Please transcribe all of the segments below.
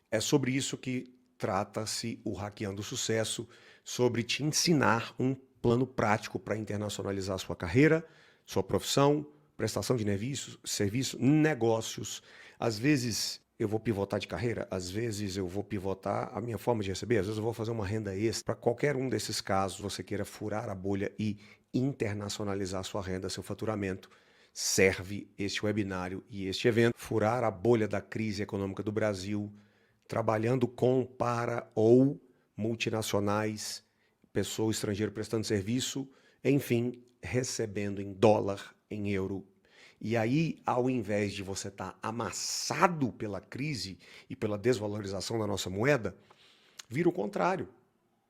É sobre isso que trata-se o Hackeando o Sucesso, sobre te ensinar um plano prático para internacionalizar sua carreira, sua profissão, prestação de serviço, negócios. Às vezes eu vou pivotar de carreira, às vezes eu vou pivotar a minha forma de receber, às vezes eu vou fazer uma renda extra. Para qualquer um desses casos, você queira furar a bolha e internacionalizar sua renda, seu faturamento, serve este webinário e este evento. Furar a bolha da crise econômica do Brasil, trabalhando com, para ou multinacionais, pessoa estrangeira prestando serviço, enfim, recebendo em dólar, em euro. E aí, ao invés de você estar amassado pela crise e pela desvalorização da nossa moeda, vira o contrário.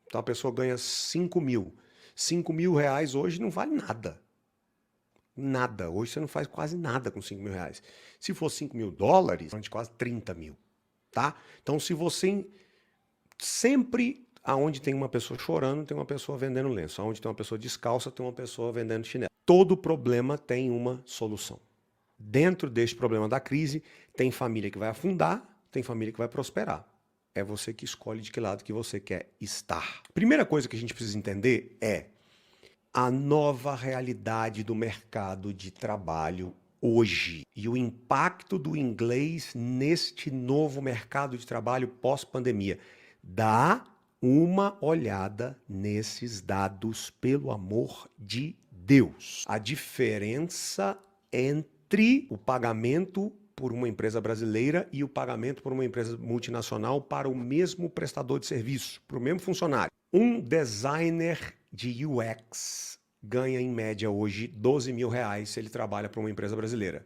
Então a pessoa ganha 5 mil. 5 mil reais hoje não vale nada. Nada. Hoje você não faz quase nada com 5 mil reais. Se for 5 mil dólares, a gente quase 30 mil. Tá? Então, se você sempre aonde tem uma pessoa chorando, tem uma pessoa vendendo lenço. Aonde tem uma pessoa descalça, tem uma pessoa vendendo chinelo. Todo problema tem uma solução. Dentro deste problema da crise, tem família que vai afundar, tem família que vai prosperar. É você que escolhe de que lado que você quer estar. Primeira coisa que a gente precisa entender é a nova realidade do mercado de trabalho hoje e o impacto do inglês neste novo mercado de trabalho pós-pandemia. Dá uma olhada nesses dados, pelo amor de Deus. A diferença entre o pagamento por uma empresa brasileira e o pagamento por uma empresa multinacional para o mesmo prestador de serviço, para o mesmo funcionário. Um designer de UX ganha em média hoje 12 mil reais se ele trabalha para uma empresa brasileira.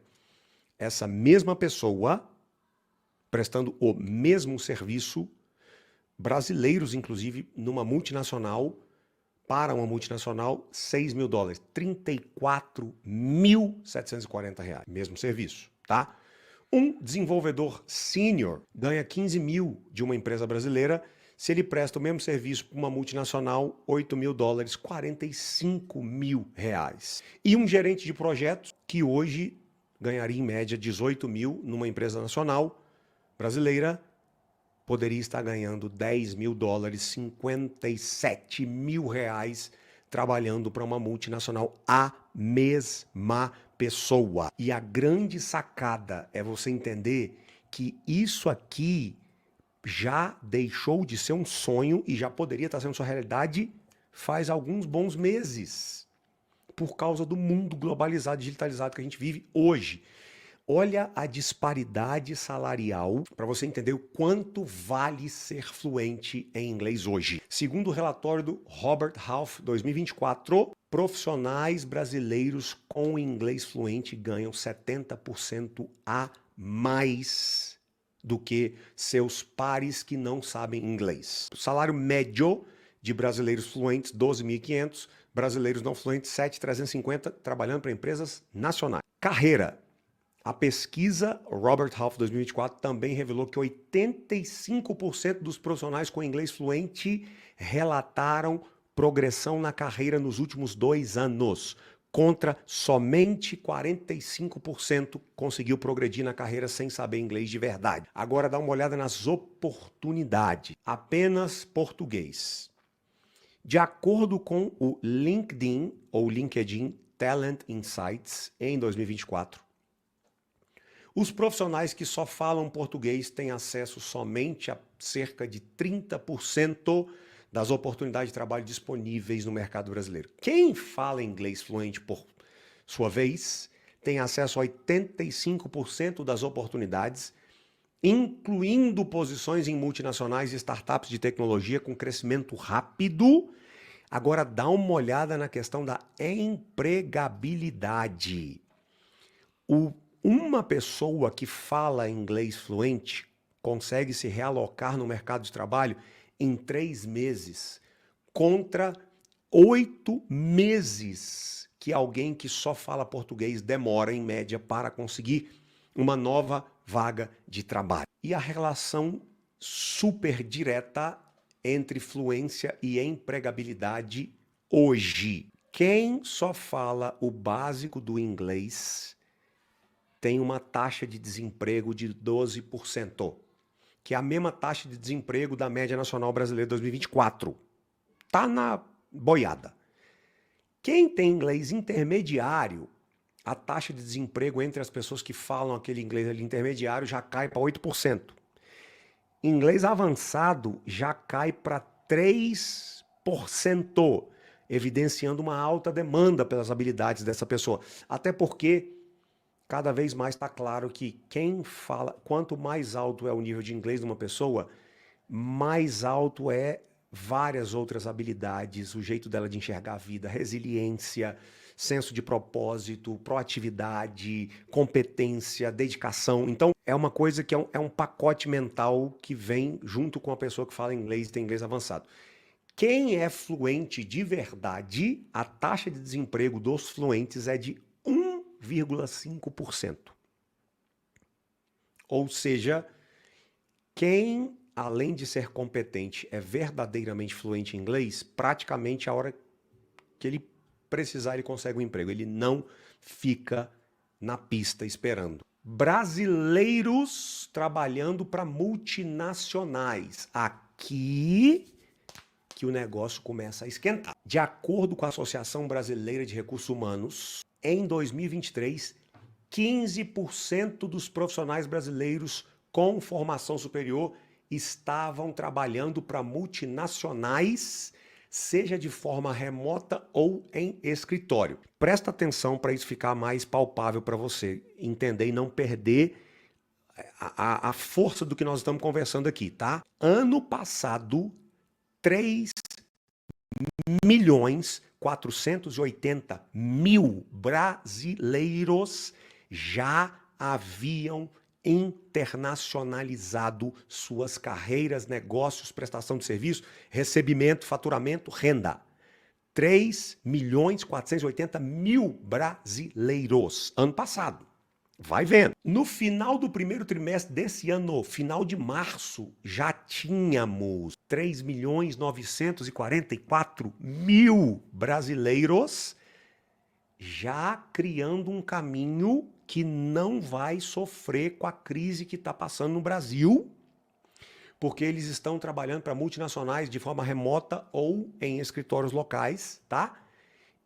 Essa mesma pessoa, prestando o mesmo serviço, brasileiros inclusive, numa multinacional, para uma multinacional, 6 mil dólares, 34.740 reais, mesmo serviço, tá? Um desenvolvedor sênior ganha 15 mil de uma empresa brasileira, se ele presta o mesmo serviço para uma multinacional, 8 mil dólares, 45 mil reais. E um gerente de projetos que hoje ganharia em média 18 mil numa empresa nacional brasileira, poderia estar ganhando 10 mil dólares, 57 mil reais, trabalhando para uma multinacional, a mesma pessoa. E a grande sacada é você entender que isso aqui já deixou de ser um sonho e já poderia estar sendo sua realidade faz alguns bons meses, por causa do mundo globalizado, digitalizado que a gente vive hoje. Olha a disparidade salarial para você entender o quanto vale ser fluente em inglês hoje. Segundo o relatório do Robert Half 2024, profissionais brasileiros com inglês fluente ganham 70% a mais do que seus pares que não sabem inglês. O salário médio de brasileiros fluentes, 12.500, brasileiros não fluentes, 7.350, trabalhando para empresas nacionais. Carreira. A pesquisa Robert Half 2024 também revelou que 85% dos profissionais com inglês fluente relataram progressão na carreira nos últimos 2 anos, contra somente 45% conseguiu progredir na carreira sem saber inglês de verdade. Agora dá uma olhada nas oportunidades. Apenas português. De acordo com o LinkedIn ou LinkedIn Talent Insights em 2024, os profissionais que só falam português têm acesso somente a cerca de 30% das oportunidades de trabalho disponíveis no mercado brasileiro. Quem fala inglês fluente, por sua vez, tem acesso a 85% das oportunidades, incluindo posições em multinacionais e startups de tecnologia com crescimento rápido. Agora dá uma olhada na questão da empregabilidade. Uma pessoa que fala inglês fluente consegue se realocar no mercado de trabalho em 3 meses, contra 8 meses que alguém que só fala português demora, em média, para conseguir uma nova vaga de trabalho. E a relação super direta entre fluência e empregabilidade hoje. Quem só fala o básico do inglês tem uma taxa de desemprego de 12%. que é a mesma taxa de desemprego da média nacional brasileira de 2024. Tá na boiada. Quem tem inglês intermediário, a taxa de desemprego entre as pessoas que falam aquele inglês ali intermediário já cai para 8%. Inglês avançado já cai para 3%, evidenciando uma alta demanda pelas habilidades dessa pessoa. Até porque cada vez mais está claro que quem fala, quanto mais alto é o nível de inglês de uma pessoa, mais alto é várias outras habilidades, o jeito dela de enxergar a vida, resiliência, senso de propósito, proatividade, competência, dedicação. Então, é uma coisa que é um pacote mental que vem junto com a pessoa que fala inglês e tem inglês avançado. Quem é fluente de verdade, a taxa de desemprego dos fluentes é de 1,5%. Ou seja, quem, além de ser competente, é verdadeiramente fluente em inglês, praticamente a hora que ele precisar, ele consegue um emprego. Ele não fica na pista esperando. Brasileiros trabalhando para multinacionais. Aqui que o negócio começa a esquentar. De acordo com a Associação Brasileira de Recursos Humanos, em 2023, 15% dos profissionais brasileiros com formação superior estavam trabalhando para multinacionais, seja de forma remota ou em escritório. Presta atenção para isso ficar mais palpável para você entender e não perder a força do que nós estamos conversando aqui, tá? Ano passado, 3.480.000 brasileiros já haviam internacionalizado suas carreiras, negócios, prestação de serviço, recebimento, faturamento, renda. 3.480.000 brasileiros, ano passado. Vai vendo. No final do primeiro trimestre desse ano, final de março, já tínhamos 3.944.000 brasileiros já criando um caminho que não vai sofrer com a crise que está passando no Brasil, porque eles estão trabalhando para multinacionais de forma remota ou em escritórios locais, tá?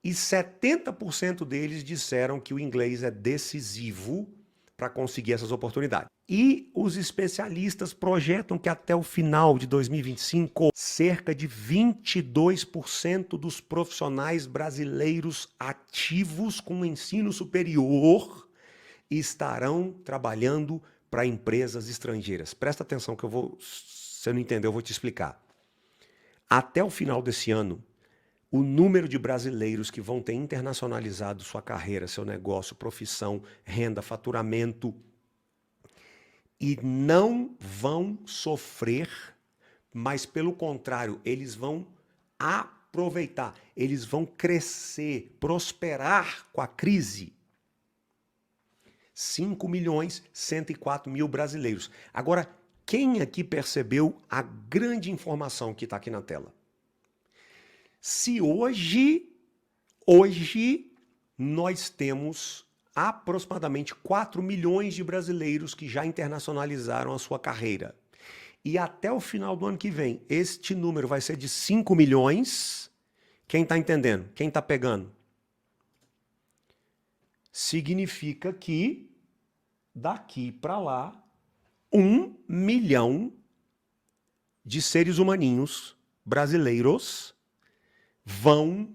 E 70% deles disseram que o inglês é decisivo para conseguir essas oportunidades. E os especialistas projetam que até o final de 2025, cerca de 22% dos profissionais brasileiros ativos com ensino superior estarão trabalhando para empresas estrangeiras. Presta atenção que eu vou, se você não entendeu, eu vou te explicar. Até o final desse ano, o número de brasileiros que vão ter internacionalizado sua carreira, seu negócio, profissão, renda, faturamento e não vão sofrer, mas pelo contrário, eles vão aproveitar, eles vão crescer, prosperar com a crise. 5.104.000 brasileiros. Agora, quem aqui percebeu a grande informação que está aqui na tela? Se hoje nós temos aproximadamente 4 milhões de brasileiros que já internacionalizaram a sua carreira. E até o final do ano que vem, este número vai ser de 5 milhões. Quem está entendendo? Quem está pegando? Significa que daqui para lá, 1 milhão de seres humaninhos brasileiros vão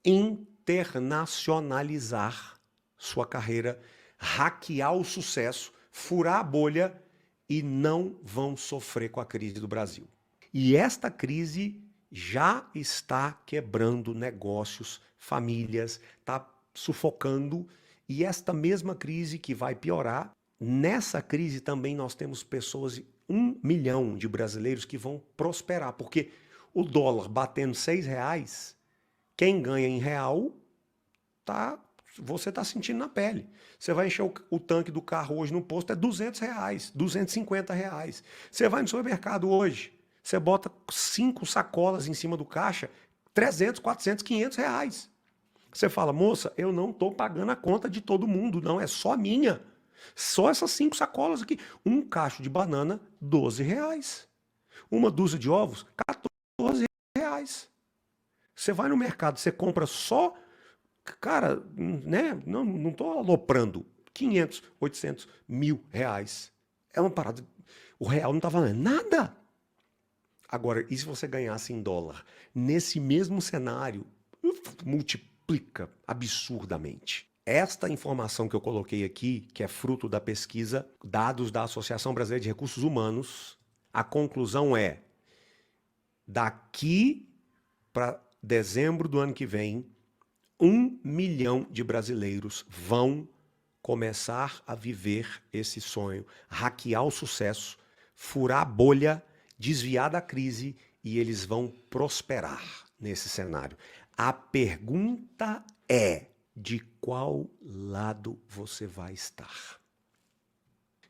internacionalizar sua carreira, hackear o sucesso, furar a bolha e não vão sofrer com a crise do Brasil. E esta crise já está quebrando negócios, famílias, está sufocando. E esta mesma crise que vai piorar, nessa crise também nós temos pessoas, 1 milhão de brasileiros que vão prosperar, porque o dólar batendo R$6, quem ganha em real, você está sentindo na pele. Você vai encher o tanque do carro hoje no posto, é R$200, R$250. Você vai no supermercado hoje, você bota 5 sacolas em cima do caixa, 300, 400, R$500. Você fala, moça, eu não estou pagando a conta de todo mundo, não, é só minha. Só essas 5 sacolas aqui. Um cacho de banana, R$ 12. Uma dúzia de ovos, R$ 14. Você vai no mercado, você compra só, cara, né? Não tô aloprando. 500, 800, R$ 1.000. É uma parada. O real não tá valendo nada. Agora, e se você ganhasse em dólar? Nesse mesmo cenário, multiplica absurdamente. Esta informação que eu coloquei aqui, que é fruto da pesquisa, dados da Associação Brasileira de Recursos Humanos, a conclusão é: daqui para dezembro do ano que vem, 1 milhão de brasileiros vão começar a viver esse sonho, hackear o sucesso, furar a bolha, desviar da crise, e eles vão prosperar nesse cenário. A pergunta é: de qual lado você vai estar?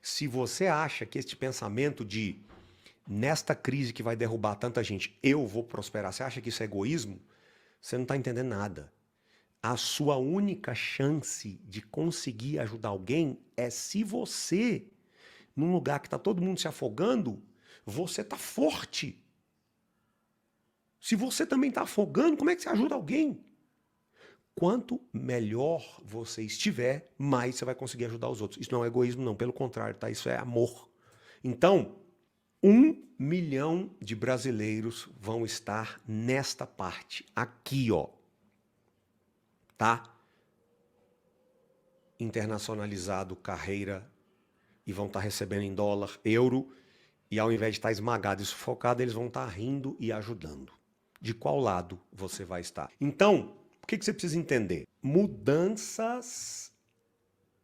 Se você acha que este pensamento de nesta crise que vai derrubar tanta gente, eu vou prosperar, você acha que isso é egoísmo? Você não está entendendo nada. A sua única chance de conseguir ajudar alguém é se você, num lugar que está todo mundo se afogando, você está forte. Se você também está afogando, como é que você ajuda alguém? Quanto melhor você estiver, mais você vai conseguir ajudar os outros. Isso não é egoísmo, não. Pelo contrário, tá? Isso é amor. Então, 1 milhão de brasileiros vão estar nesta parte, aqui, ó. Tá? Internacionalizado carreira e vão estar recebendo em dólar, euro, e ao invés de estar esmagado e sufocado, eles vão estar rindo e ajudando. De qual lado você vai estar? Então, o que você precisa entender? Mudanças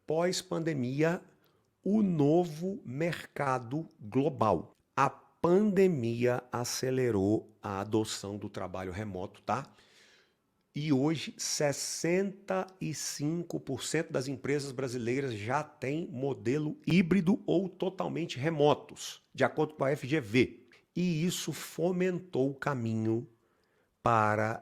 pós-pandemia, o novo mercado global. A pandemia acelerou a adoção do trabalho remoto, tá? E hoje, 65% das empresas brasileiras já têm modelo híbrido ou totalmente remotos, de acordo com a FGV. E isso fomentou o caminho para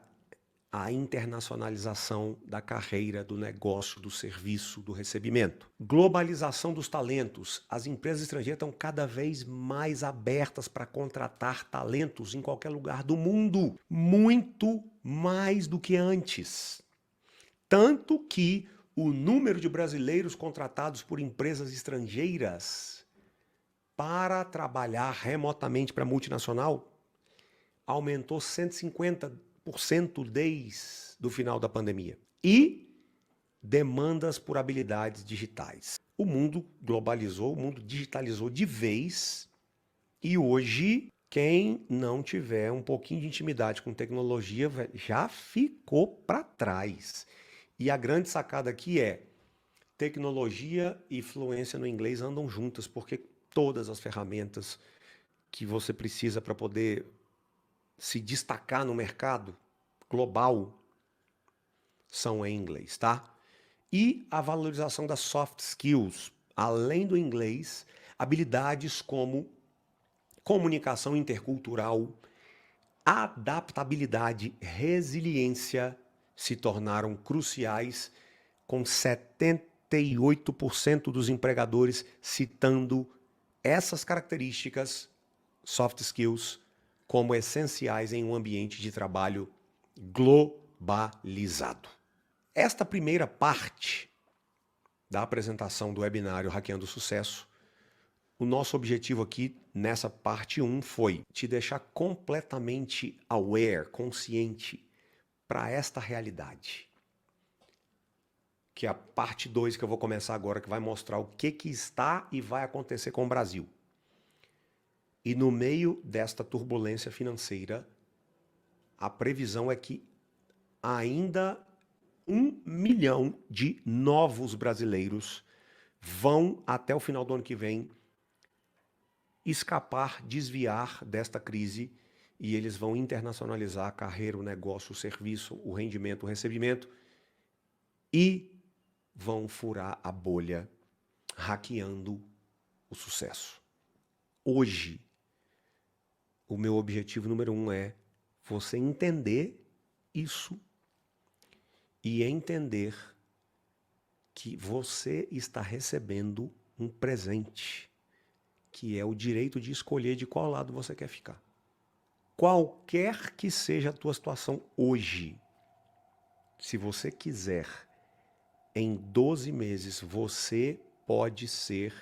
a internacionalização da carreira, do negócio, do serviço, do recebimento. Globalização dos talentos. As empresas estrangeiras estão cada vez mais abertas para contratar talentos em qualquer lugar do mundo. Muito mais do que antes. Tanto que o número de brasileiros contratados por empresas estrangeiras para trabalhar remotamente para multinacional aumentou 150% desde o final da pandemia. E demandas por habilidades digitais. O mundo globalizou, o mundo digitalizou de vez, e hoje quem não tiver um pouquinho de intimidade com tecnologia já ficou para trás. E a grande sacada aqui é: tecnologia e fluência no inglês andam juntas, porque todas as ferramentas que você precisa para poder se destacar no mercado global são em inglês, tá? E a valorização das soft skills, além do inglês, habilidades como comunicação intercultural, adaptabilidade, resiliência se tornaram cruciais, com 78% dos empregadores citando essas características, soft skills, como essenciais em um ambiente de trabalho globalizado. Esta primeira parte da apresentação do webinário Hackeando o Sucesso, o nosso objetivo aqui nessa parte 1 foi te deixar completamente aware, consciente para esta realidade. Que é a parte 2 que eu vou começar agora, que vai mostrar o que está e vai acontecer com o Brasil. E no meio desta turbulência financeira, a previsão é que ainda 1 milhão de novos brasileiros vão, até o final do ano que vem, escapar, desviar desta crise, e eles vão internacionalizar a carreira, o negócio, o serviço, o rendimento, o recebimento, e vão furar a bolha, hackeando o sucesso. Hoje, o meu objetivo número 1 é você entender isso e entender que você está recebendo um presente, que é o direito de escolher de qual lado você quer ficar. Qualquer que seja a tua situação hoje, se você quiser, em 12 meses, você pode ser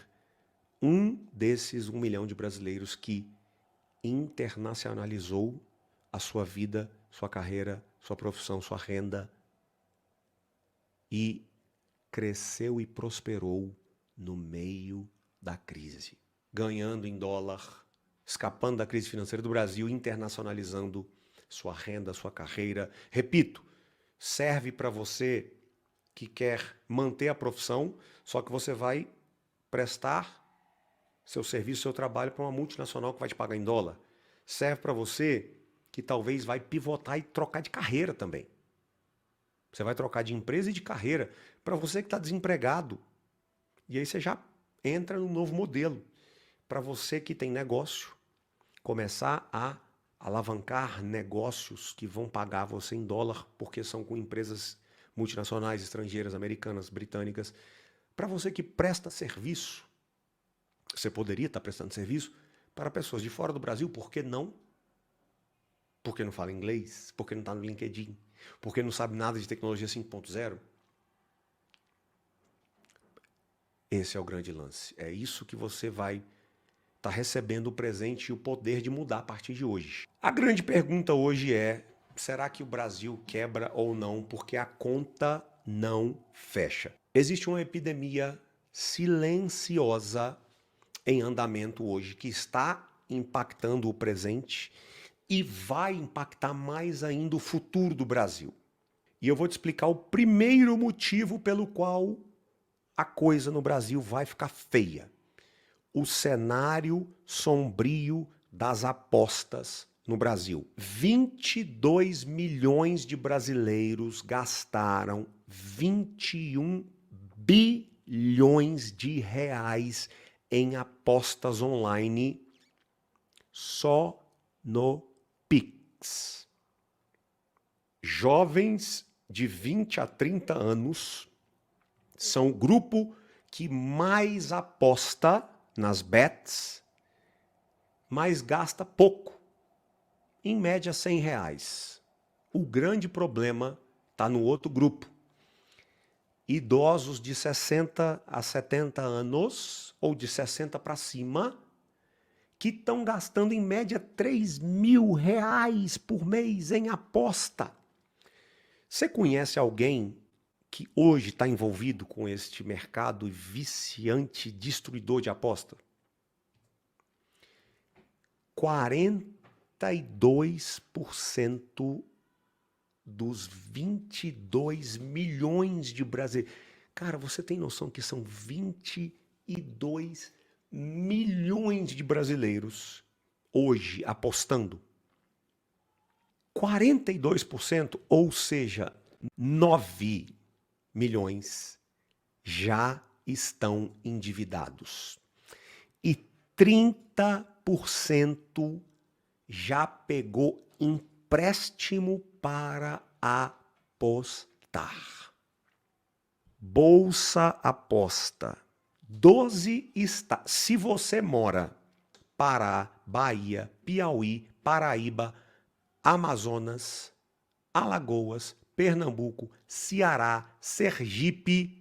um desses 1 milhão de brasileiros que internacionalizou a sua vida, sua carreira, sua profissão, sua renda e cresceu e prosperou no meio da crise, ganhando em dólar, escapando da crise financeira do Brasil, internacionalizando sua renda, sua carreira. Repito, serve para você que quer manter a profissão, só que você vai prestar seu serviço, seu trabalho para uma multinacional que vai te pagar em dólar. Serve para você que talvez vai pivotar e trocar de carreira também. Você vai trocar de empresa e de carreira. Para você que está desempregado. E aí você já entra num novo modelo. Para você que tem negócio, começar a alavancar negócios que vão pagar você em dólar, porque são com empresas multinacionais, estrangeiras, americanas, britânicas. Para você que presta serviço, você poderia estar prestando serviço para pessoas de fora do Brasil, por que não? Porque não fala inglês, porque não está no LinkedIn, porque não sabe nada de tecnologia 5.0. Esse é o grande lance. É isso que você vai estar recebendo o presente e o poder de mudar a partir de hoje. A grande pergunta hoje é, será que o Brasil quebra ou não? Porque a conta não fecha. Existe uma epidemia silenciosa em andamento hoje que está impactando o presente e vai impactar mais ainda o futuro do Brasil. E eu vou te explicar o primeiro motivo pelo qual a coisa no Brasil vai ficar feia. O cenário sombrio das apostas no Brasil. 22 milhões de brasileiros gastaram 21 bilhões de reais em apostas online só no Pix. Jovens de 20 a 30 anos são o grupo que mais aposta nas bets, mas gasta pouco, em média R$100. O grande problema está no outro grupo. Idosos de 60 a 70 anos, ou de 60 para cima, que estão gastando em média R$3.000 por mês em aposta. Você conhece alguém que hoje está envolvido com este mercado viciante, destruidor de aposta? 42% dos 22 milhões de brasileiros. Cara, você tem noção que são 22 milhões de brasileiros hoje apostando? 42%, ou seja, 9 milhões já estão endividados. E 30% já pegou empréstimo para apostar. Bolsa Aposta. 12 estados. Se você mora Pará, Bahia, Piauí, Paraíba, Amazonas, Alagoas, Pernambuco, Ceará, Sergipe,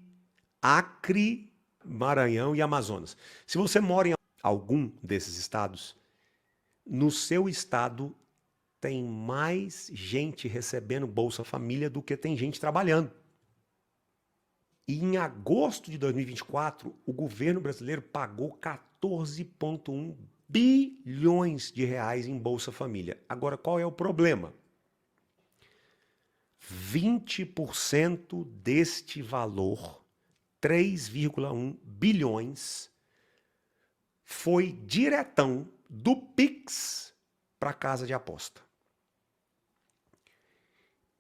Acre, Maranhão e Amazonas. Se você mora em algum desses estados, no seu estado tem mais gente recebendo Bolsa Família do que tem gente trabalhando. E em agosto de 2024, o governo brasileiro pagou 14,1 bilhões de reais em Bolsa Família. Agora, qual é o problema? 20% deste valor, 3,1 bilhões, foi diretão do Pix para a casa de aposta.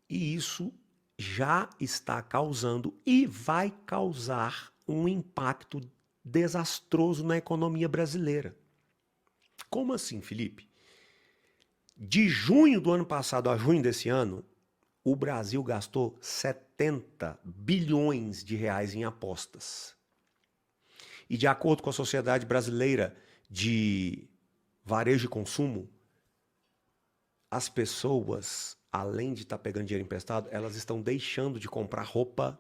E isso já está causando e vai causar um impacto desastroso na economia brasileira. Como assim, Felipe? De junho do ano passado a junho desse ano, o Brasil gastou 70 bilhões de reais em apostas. E de acordo com a Sociedade Brasileira de Varejo e Consumo, as pessoas, além de estar pegando dinheiro emprestado, elas estão deixando de comprar roupa,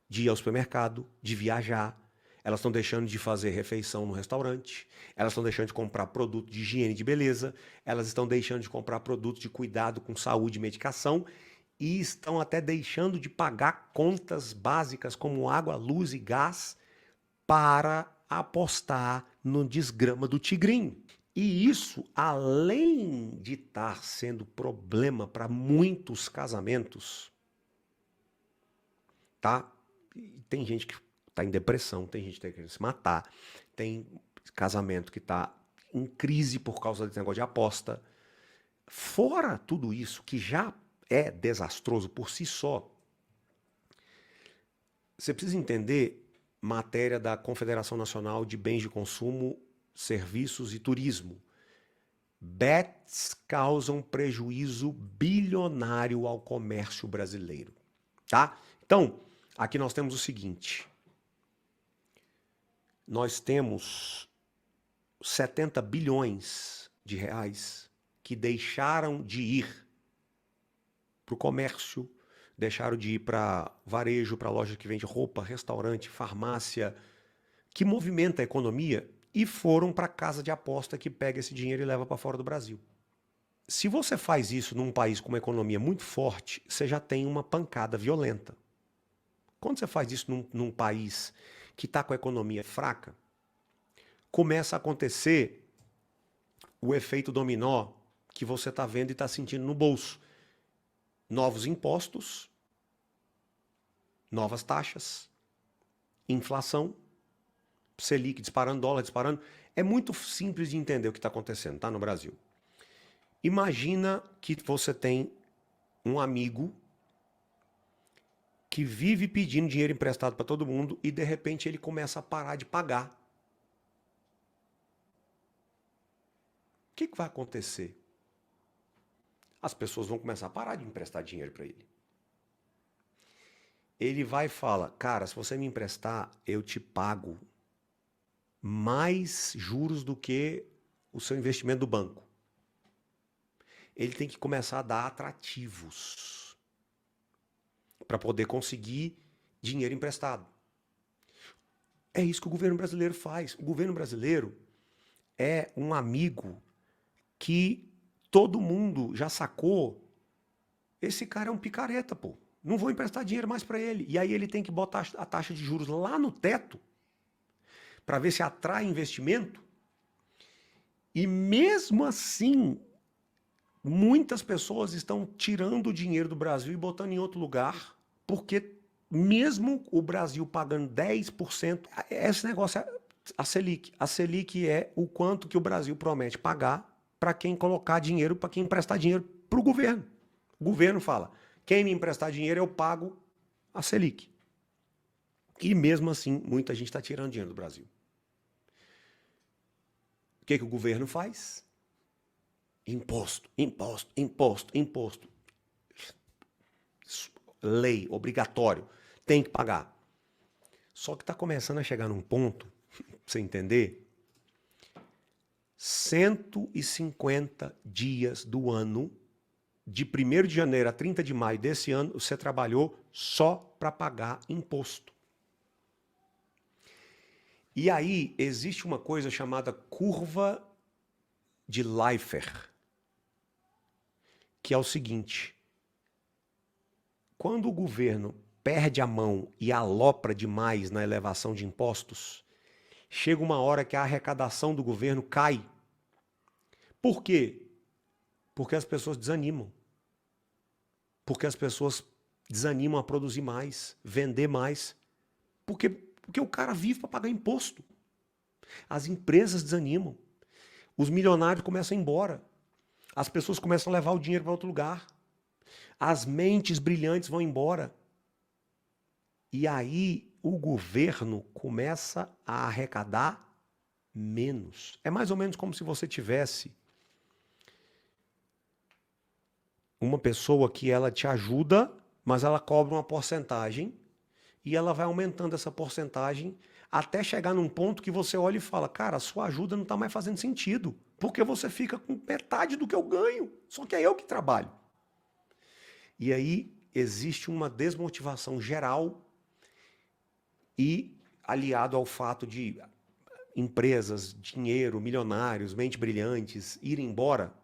de ir ao supermercado, de viajar. Elas estão deixando de fazer refeição no restaurante. Elas estão deixando de comprar produto de higiene e de beleza. Elas estão deixando de comprar produtos de cuidado com saúde e medicação. E estão até deixando de pagar contas básicas como água, luz e gás para apostar no desgrama do tigrinho. E isso, além de estar sendo problema para muitos casamentos, tá? Tem gente que está em depressão, tem gente que está querendo se matar, tem casamento que está em crise por causa desse negócio de aposta. Fora tudo isso, que já é desastroso por si só, você precisa entender matéria da Confederação Nacional de Bens de Consumo, Serviços e Turismo. Bets causam prejuízo bilionário ao comércio brasileiro, tá? Então, aqui nós temos o seguinte. Nós temos 70 bilhões de reais que deixaram de ir para o comércio, deixaram de ir para varejo, para loja que vende roupa, restaurante, farmácia, que movimenta a economia, e foram para casa de aposta que pega esse dinheiro e leva para fora do Brasil. Se você faz isso num país com uma economia muito forte, você já tem uma pancada violenta. Quando você faz isso num país que está com a economia fraca, começa a acontecer o efeito dominó que você está vendo e está sentindo no bolso. Novos impostos, novas taxas, inflação, Selic disparando, dólar disparando. É muito simples de entender o que está acontecendo, tá, no Brasil. Imagina que você tem um amigo que vive pedindo dinheiro emprestado para todo mundo e de repente ele começa a parar de pagar. O que vai acontecer? As pessoas vão começar a parar de emprestar dinheiro para ele. Ele vai e fala, cara, se você me emprestar, eu te pago mais juros do que o seu investimento do banco. Ele tem que começar a dar atrativos para poder conseguir dinheiro emprestado. É isso que o governo brasileiro faz. O governo brasileiro é um amigo que todo mundo já sacou. Esse cara é um picareta, pô. Não vou emprestar dinheiro mais para ele. E aí ele tem que botar a taxa de juros lá no teto para ver se atrai investimento. E mesmo assim, muitas pessoas estão tirando o dinheiro do Brasil e botando em outro lugar, porque mesmo o Brasil pagando 10%, esse negócio é a Selic. A Selic é o quanto que o Brasil promete pagar para quem colocar dinheiro, para quem emprestar dinheiro para o governo. O governo fala, quem me emprestar dinheiro eu pago a Selic. E mesmo assim, muita gente está tirando dinheiro do Brasil. O que o governo faz? Imposto, imposto, imposto, imposto. Lei, obrigatório, tem que pagar. Só que está começando a chegar num ponto, pra você entender, 150 dias do ano, de 1º de janeiro a 30 de maio desse ano, você trabalhou só para pagar imposto. E aí existe uma coisa chamada curva de Laffer, que é o seguinte, quando o governo perde a mão e alopra demais na elevação de impostos, chega uma hora que a arrecadação do governo cai. Por quê? Porque as pessoas desanimam. Porque as pessoas desanimam a produzir mais, vender mais. Porque o cara vive para pagar imposto. As empresas desanimam. Os milionários começam a ir embora. As pessoas começam a levar o dinheiro para outro lugar. As mentes brilhantes vão embora. E aí o governo começa a arrecadar menos. É mais ou menos como se você tivesse Uma pessoa que ela te ajuda, mas ela cobra uma porcentagem e ela vai aumentando essa porcentagem até chegar num ponto que você olha e fala, cara, a sua ajuda não está mais fazendo sentido, porque você fica com metade do que eu ganho, só que é eu que trabalho. E aí existe uma desmotivação geral e aliado ao fato de empresas, dinheiro, milionários, mentes brilhantes irem embora,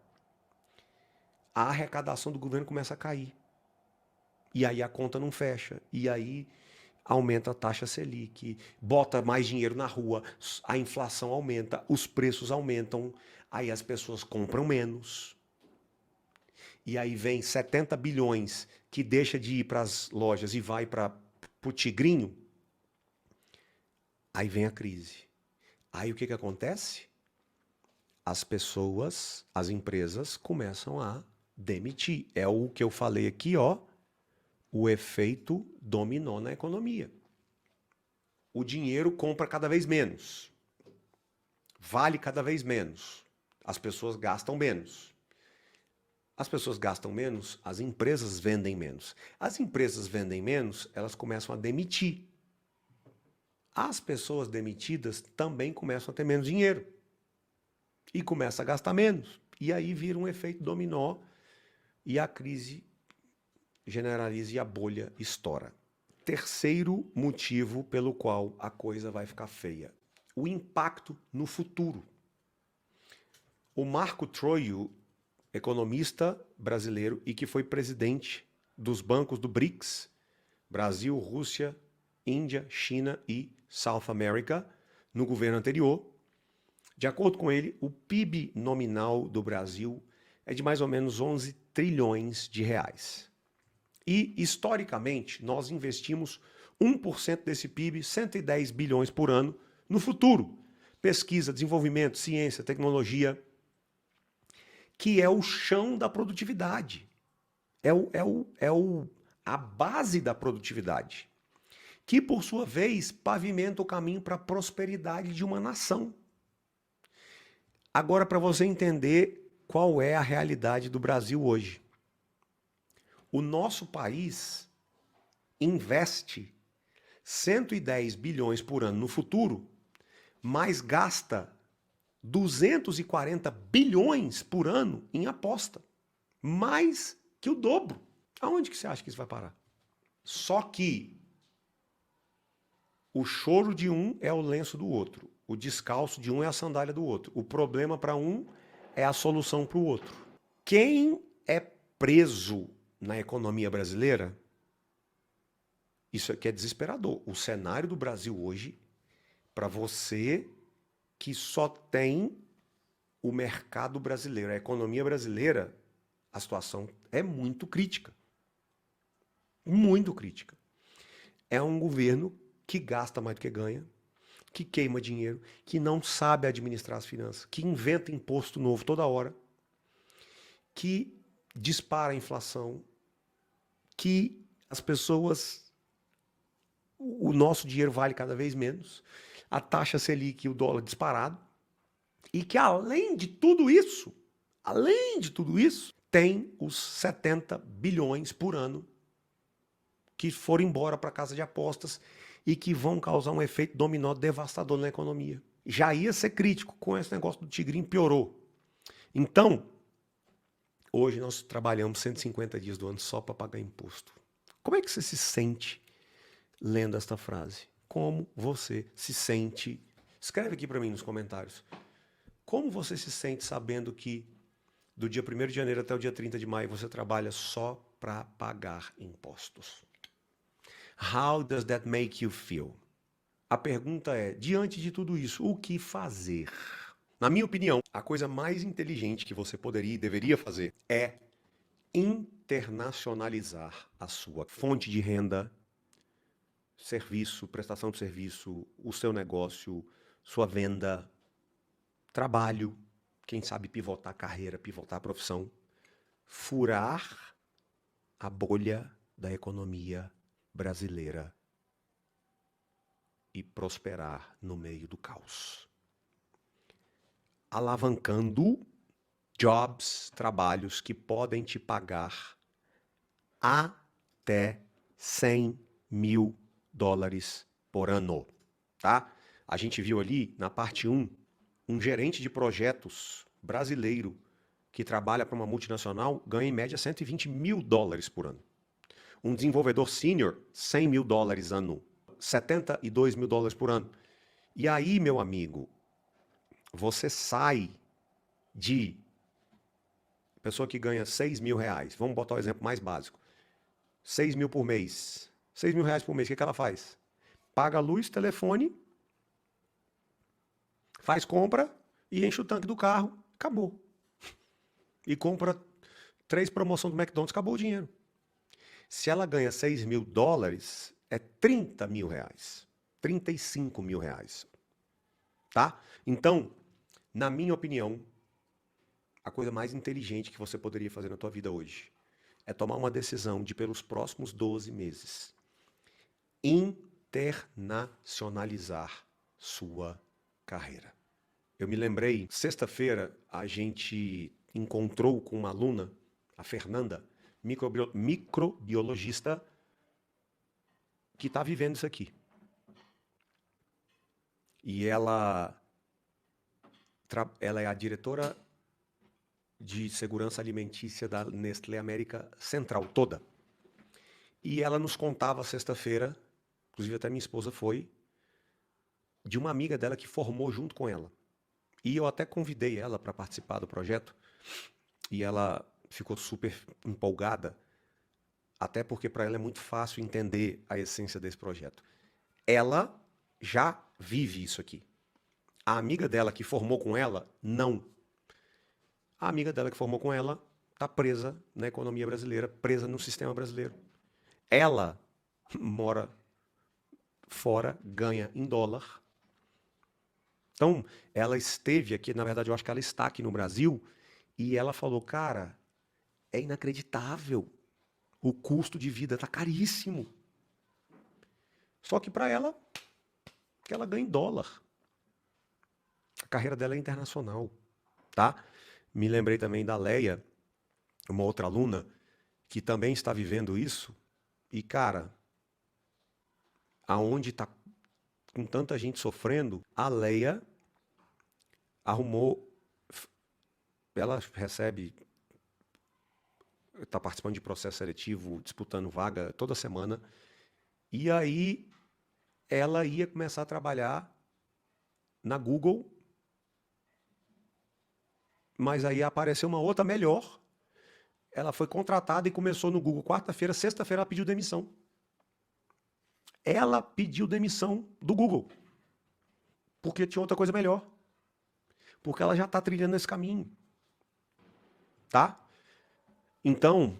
a arrecadação do governo começa a cair. E aí a conta não fecha. E aí aumenta a taxa Selic, bota mais dinheiro na rua, a inflação aumenta, os preços aumentam, aí as pessoas compram menos. E aí vem 70 bilhões que deixa de ir para as lojas e vai para o tigrinho. Aí vem a crise. Aí o que acontece? As pessoas, as empresas começam a demitir. É o que eu falei aqui, ó, o efeito dominó na economia. O dinheiro compra cada vez menos, vale cada vez menos, as pessoas gastam menos. As pessoas gastam menos, as empresas vendem menos. As empresas vendem menos, elas começam a demitir. As pessoas demitidas também começam a ter menos dinheiro e começam a gastar menos. E aí vira um efeito dominó e a crise generaliza e a bolha estoura. Terceiro motivo pelo qual a coisa vai ficar feia: o impacto no futuro. O Marco Troio, economista brasileiro e que foi presidente dos bancos do BRICS, Brasil, Rússia, Índia, China e South America, no governo anterior. De acordo com ele, o PIB nominal do Brasil é de mais ou menos 11 trilhões de reais. E, historicamente, nós investimos 1% desse PIB, 110 bilhões por ano, no futuro. Pesquisa, desenvolvimento, ciência, tecnologia, que é o chão da produtividade. A base da produtividade, que, por sua vez, pavimenta o caminho para a prosperidade de uma nação. Agora, para você entender qual é a realidade do Brasil hoje. O nosso país investe 110 bilhões por ano no futuro, mas gasta 240 bilhões por ano em aposta. Mais que o dobro. Aonde que você acha que isso vai parar? Só que o choro de um é o lenço do outro. O descalço de um é a sandália do outro. O problema para um é a solução para o outro. Quem é preso na economia brasileira, isso aqui é desesperador. O cenário do Brasil hoje, para você que só tem o mercado brasileiro, a economia brasileira, a situação é muito crítica. Muito crítica. É um governo que gasta mais do que ganha, que queima dinheiro, que não sabe administrar as finanças, que inventa imposto novo toda hora, que dispara a inflação, que as pessoas, o nosso dinheiro vale cada vez menos, a taxa Selic e o dólar disparado, e que além de tudo isso, tem os 70 bilhões por ano que foram embora para a casa de apostas e que vão causar um efeito dominó devastador na economia. Já ia ser crítico, com esse negócio do tigrinho piorou. Então, hoje nós trabalhamos 150 dias do ano só para pagar imposto. Como é que você se sente lendo esta frase? Como você se sente? Escreve aqui para mim nos comentários. Como você se sente sabendo que do dia 1º de janeiro até o dia 30 de maio você trabalha só para pagar impostos? How does that make you feel? A pergunta é, diante de tudo isso, o que fazer? Na minha opinião, a coisa mais inteligente que você poderia e deveria fazer é internacionalizar a sua fonte de renda, serviço, prestação de serviço, o seu negócio, sua venda, trabalho, quem sabe pivotar a carreira, pivotar a profissão, furar a bolha da economia brasileira e prosperar no meio do caos. Alavancando trabalhos que podem te pagar até 100 mil dólares por ano, tá? A gente viu ali na parte 1, um gerente de projetos brasileiro que trabalha para uma multinacional ganha em média 120 mil dólares por ano. Um desenvolvedor sênior, 100 mil dólares ano, 72 mil dólares por ano. E aí, meu amigo, você sai de pessoa que ganha 6 mil reais, vamos botar o exemplo mais básico, 6 mil por mês, 6 mil reais por mês, o que ela faz? Paga luz, telefone, faz compra e enche o tanque do carro, acabou. E compra 3 promoções do McDonald's, acabou o dinheiro. Se ela ganha 6 mil dólares, é 30 mil reais, 35 mil reais, tá? Então, na minha opinião, a coisa mais inteligente que você poderia fazer na tua vida hoje é tomar uma decisão de, pelos próximos 12 meses, internacionalizar sua carreira. Eu me lembrei, sexta-feira a gente encontrou com uma aluna, a Fernanda, microbiologista, que está vivendo isso aqui. E ela é a diretora de segurança alimentícia da Nestlé América Central toda. E ela nos contava sexta-feira, inclusive até minha esposa foi, de uma amiga dela que formou junto com ela. E eu até convidei ela para participar do projeto, e ela ficou super empolgada, até porque para ela é muito fácil entender a essência desse projeto. Ela já vive isso aqui. A amiga dela que formou com ela, não. A amiga dela que formou com ela está presa na economia brasileira, presa no sistema brasileiro. Ela mora fora, ganha em dólar. Então, ela esteve aqui, na verdade eu acho que ela está aqui no Brasil, e ela falou, cara, é inacreditável. O custo de vida está caríssimo. Só que para ela, que ela ganha em dólar. A carreira dela é internacional, tá? Me lembrei também da Leia, uma outra aluna, que também está vivendo isso. E, cara, aonde está com tanta gente sofrendo, a Leia arrumou, ela recebe, está participando de processo seletivo, disputando vaga toda semana, e aí ela ia começar a trabalhar na Google, mas aí apareceu uma outra melhor, ela foi contratada e começou no Google quarta-feira, sexta-feira ela pediu demissão. Ela pediu demissão do Google, porque tinha outra coisa melhor. Porque ela já está trilhando esse caminho. Tá? Então,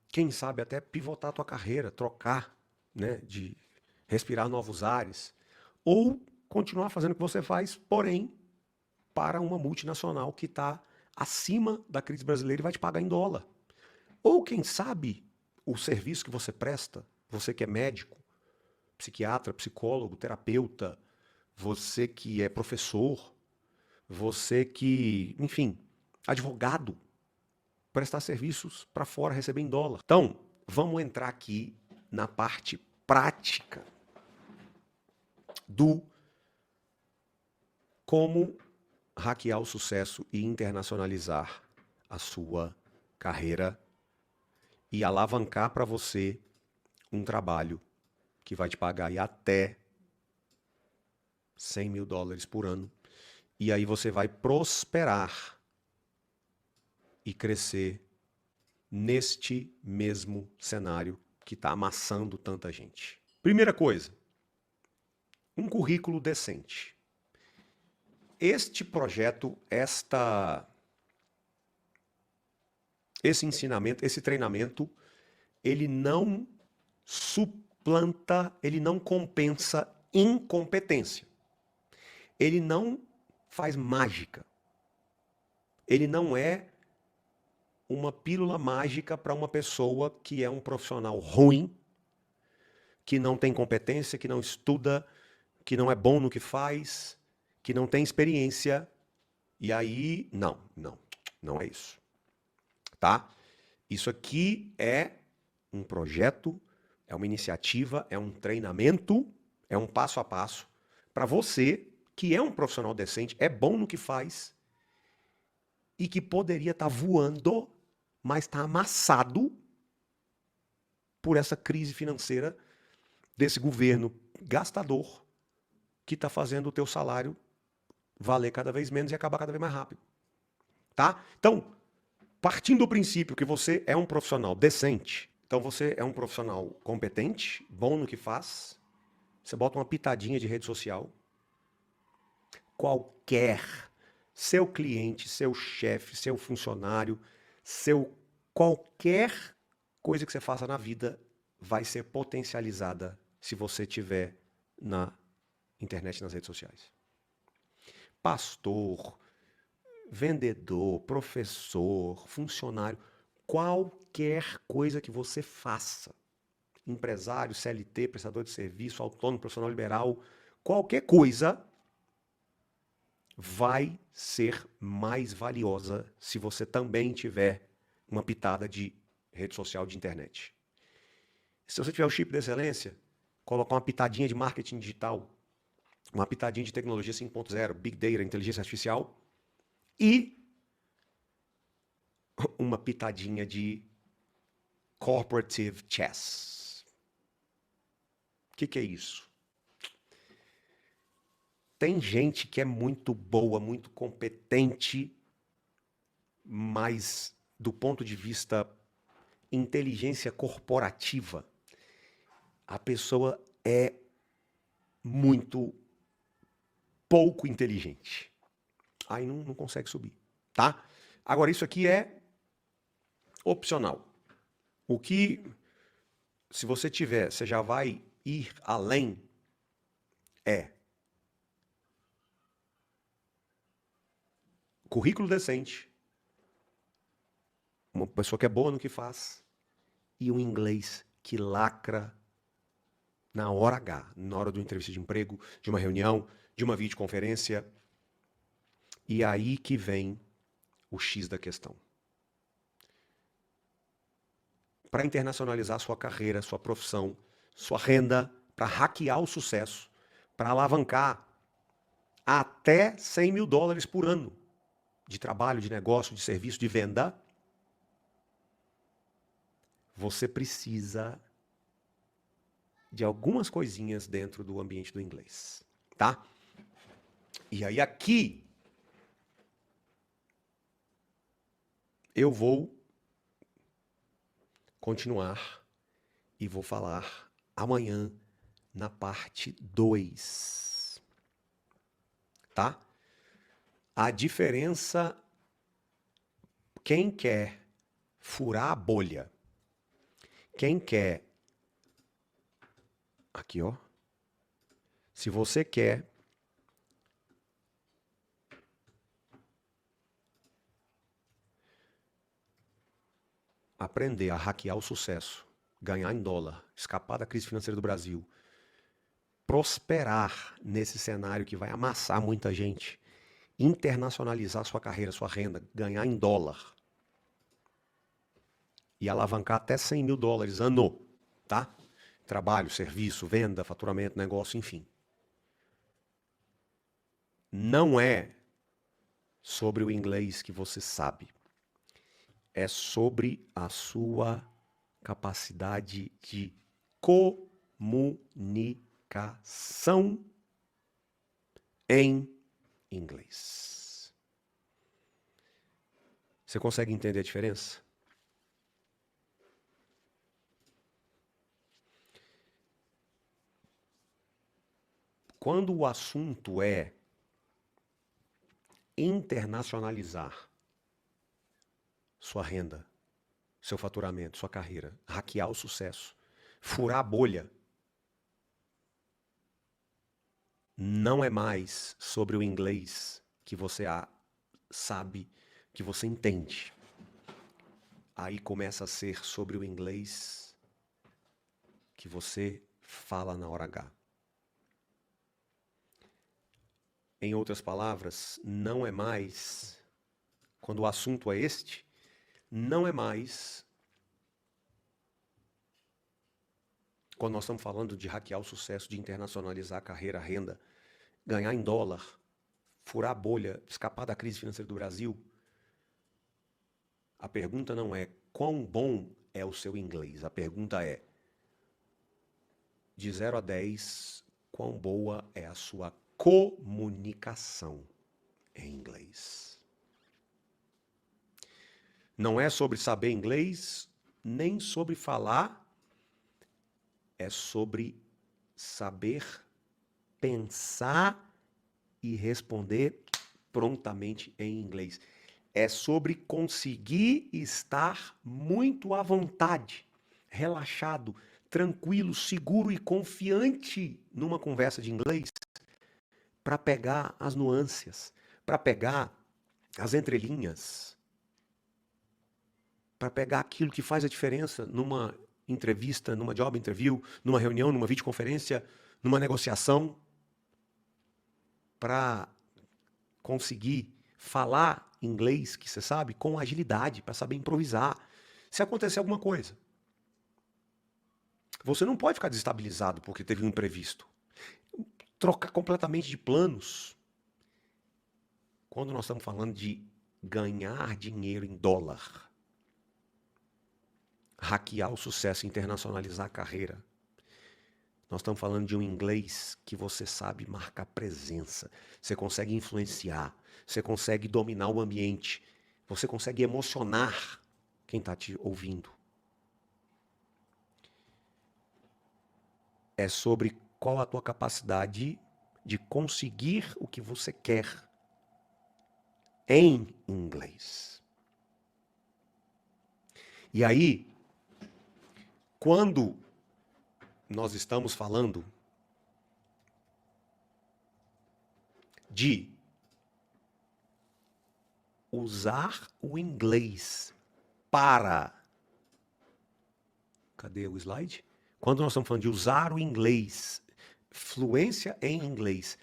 quem sabe até pivotar a tua carreira, trocar, né, de respirar novos ares, ou continuar fazendo o que você faz, porém, para uma multinacional que está acima da crise brasileira e vai te pagar em dólar. Ou, quem sabe, o serviço que você presta, você que é médico, psiquiatra, psicólogo, terapeuta, você que é professor, você que, enfim, advogado, prestar serviços para fora, receber em dólar. Então, vamos entrar aqui na parte prática do como hackear o sucesso e internacionalizar a sua carreira e alavancar para você um trabalho que vai te pagar aí até 100 mil dólares por ano. E aí você vai prosperar e crescer neste mesmo cenário que está amassando tanta gente. Primeira coisa, um currículo decente. Este projeto, esse ensinamento, esse treinamento, ele não suplanta, ele não compensa incompetência. Ele não faz mágica. Ele não é uma pílula mágica para uma pessoa que é um profissional ruim, que não tem competência, que não estuda, que não é bom no que faz, que não tem experiência E aí, não é isso, tá? Isso aqui é um projeto, é uma iniciativa, é um treinamento, é um passo a passo para você que é um profissional decente, é bom no que faz e que poderia estar voando, mas está amassado por essa crise financeira desse governo gastador que está fazendo o teu salário valer cada vez menos e acabar cada vez mais rápido, tá? Então, partindo do princípio que você é um profissional decente, então você é um profissional competente, bom no que faz, você bota uma pitadinha de rede social, qualquer seu cliente, seu chefe, seu funcionário, qualquer coisa que você faça na vida vai ser potencializada se você tiver na internet, nas redes sociais. Pastor, vendedor, professor, funcionário, qualquer coisa que você faça, empresário, CLT, prestador de serviço, autônomo, profissional liberal, qualquer coisa vai ser mais valiosa se você também tiver uma pitada de rede social, de internet. Se você tiver o chip de excelência, colocar uma pitadinha de marketing digital, uma pitadinha de tecnologia 5.0, Big Data, inteligência artificial e uma pitadinha de corporative chess. O que é isso? Tem gente que é muito boa, muito competente, mas do ponto de vista inteligência corporativa, a pessoa é muito pouco inteligente. Aí não consegue subir, tá? Agora, isso aqui é opcional. O que, se você tiver, você já vai ir além, é currículo decente, uma pessoa que é boa no que faz e um inglês que lacra na hora H, na hora de uma entrevista de emprego, de uma reunião, de uma videoconferência. E aí que vem o X da questão. Para internacionalizar sua carreira, sua profissão, sua renda, para hackear o sucesso, para alavancar até 100 mil dólares por ano de trabalho, de negócio, de serviço, de venda, você precisa de algumas coisinhas dentro do ambiente do inglês, tá? E aí aqui eu vou continuar e vou falar amanhã na parte 2, tá? A diferença, quem quer furar a bolha, quem quer, aqui ó, se você quer aprender a hackear o sucesso, ganhar em dólar, escapar da crise financeira do Brasil, prosperar nesse cenário que vai amassar muita gente, internacionalizar sua carreira, sua renda, ganhar em dólar e alavancar até 100 mil dólares ano, tá? Trabalho, serviço, venda, faturamento, negócio, enfim. Não é sobre o inglês que você sabe. É sobre a sua capacidade de comunicação em inglês. Você consegue entender a diferença? Quando o assunto é internacionalizar sua renda, seu faturamento, sua carreira, hackear o sucesso, furar a bolha, não é mais sobre o inglês que você sabe, que você entende. Aí começa a ser sobre o inglês que você fala na hora H. Em outras palavras, não é mais, quando o assunto é este, não é mais, quando nós estamos falando de hackear o sucesso, de internacionalizar a carreira, a renda, ganhar em dólar, furar a bolha, escapar da crise financeira do Brasil, a pergunta não é quão bom é o seu inglês. A pergunta é, de 0 a 10, quão boa é a sua comunicação em inglês. Não é sobre saber inglês, nem sobre falar, é sobre saber pensar e responder prontamente em inglês. É sobre conseguir estar muito à vontade, relaxado, tranquilo, seguro e confiante numa conversa de inglês para pegar as nuances, para pegar as entrelinhas, para pegar aquilo que faz a diferença numa entrevista, numa job interview, numa reunião, numa videoconferência, numa negociação, para conseguir falar inglês, que você sabe, com agilidade, para saber improvisar. Se acontecer alguma coisa, você não pode ficar desestabilizado porque teve um imprevisto. Trocar completamente de planos. Quando nós estamos falando de ganhar dinheiro em dólar, hackear o sucesso, internacionalizar a carreira, nós estamos falando de um inglês que você sabe marcar presença, você consegue influenciar, você consegue dominar o ambiente, você consegue emocionar quem está te ouvindo. É sobre qual a tua capacidade de conseguir o que você quer em inglês. E aí, quando nós estamos falando de usar o inglês para... Cadê o slide? Quando nós estamos falando de usar o inglês, fluência em inglês,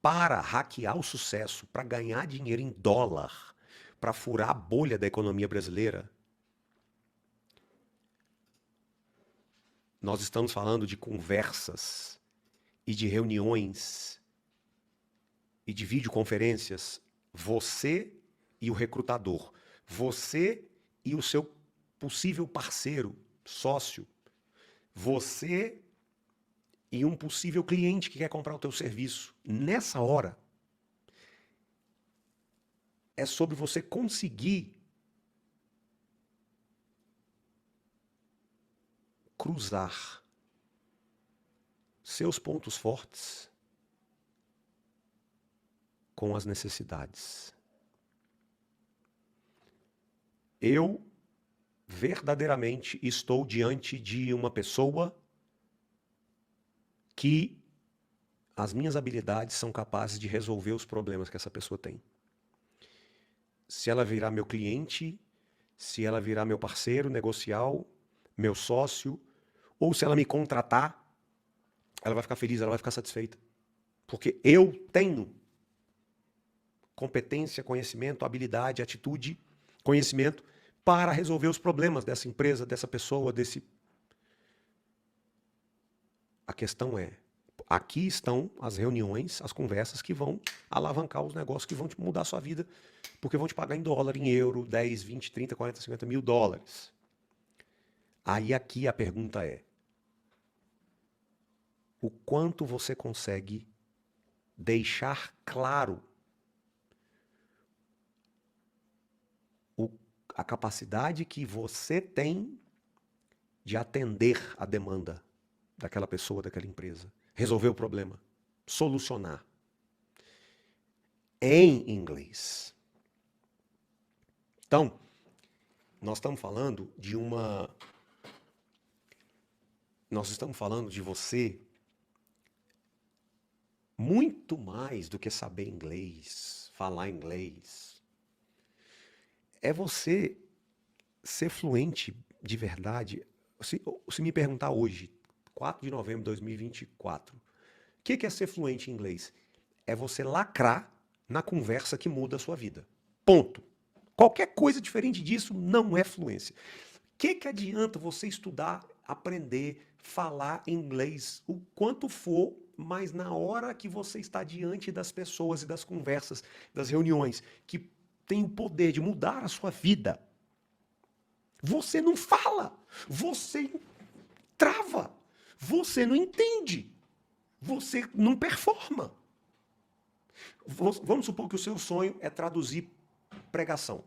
para hackear o sucesso, para ganhar dinheiro em dólar, para furar a bolha da economia brasileira, nós estamos falando de conversas e de reuniões e de videoconferências, você e o recrutador, você e o seu possível parceiro, sócio, você e um possível cliente que quer comprar o teu serviço. Nessa hora, é sobre você conseguir cruzar seus pontos fortes com as necessidades. Eu verdadeiramente estou diante de uma pessoa que as minhas habilidades são capazes de resolver os problemas que essa pessoa tem. Se ela virar meu cliente, se ela virar meu parceiro negocial, meu sócio, ou se ela me contratar, ela vai ficar feliz, ela vai ficar satisfeita. Porque eu tenho competência, conhecimento, habilidade, atitude, conhecimento para resolver os problemas dessa empresa, dessa pessoa, desse... A questão é, aqui estão as reuniões, as conversas que vão alavancar os negócios, que vão te mudar a sua vida, porque vão te pagar em dólar, em euro, 10, 20, 30, 40, 50 mil dólares. Aí aqui a pergunta é, o quanto você consegue deixar claro a capacidade que você tem de atender a demanda daquela pessoa, daquela empresa, resolver o problema, solucionar em inglês. Então, nós estamos falando de você muito mais do que saber inglês, falar inglês. É você ser fluente de verdade. Se me perguntar hoje, 4 de novembro de 2024, o que é ser fluente em inglês? é você lacrar na conversa que muda a sua vida. Ponto. Qualquer coisa diferente disso não é fluência. O que adianta você estudar, aprender, falar inglês o quanto for, mas na hora que você está diante das pessoas e das conversas, das reuniões, que tem o poder de mudar a sua vida, você não fala, você trava, você não entende, você não performa. Vamos supor que o seu sonho é traduzir pregação.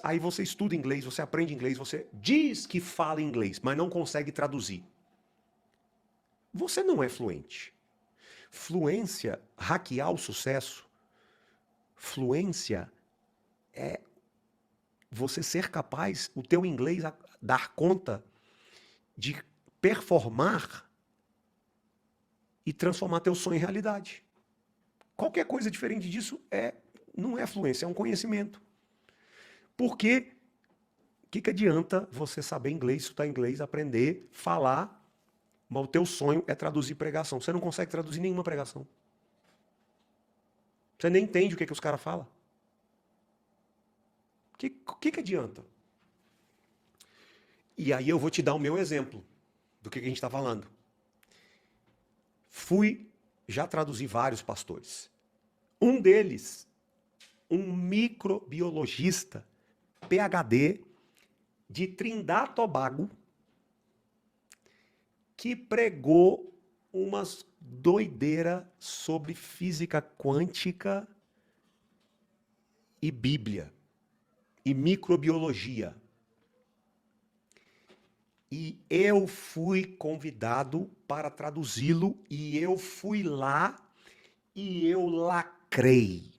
Aí você estuda inglês, você aprende inglês, você diz que fala inglês, mas não consegue traduzir. Você não é fluente. Fluência, hackear o sucesso, fluência é você ser capaz, o teu inglês, dar conta de performar e transformar teu sonho em realidade. Qualquer coisa diferente disso não é fluência, é um conhecimento. Porque o que adianta você saber inglês, estudar inglês, aprender, falar, mas o teu sonho é traduzir pregação. Você não consegue traduzir nenhuma pregação. Você nem entende o que os caras falam. O que adianta? E aí eu vou te dar o meu exemplo do que a gente está falando. Já traduzi vários pastores. Um deles, um microbiologista, PhD, de Trindade e Tobago, que pregou umas doideira sobre física quântica e Bíblia e microbiologia. E eu fui convidado para traduzi-lo e eu fui lá e eu lacrei.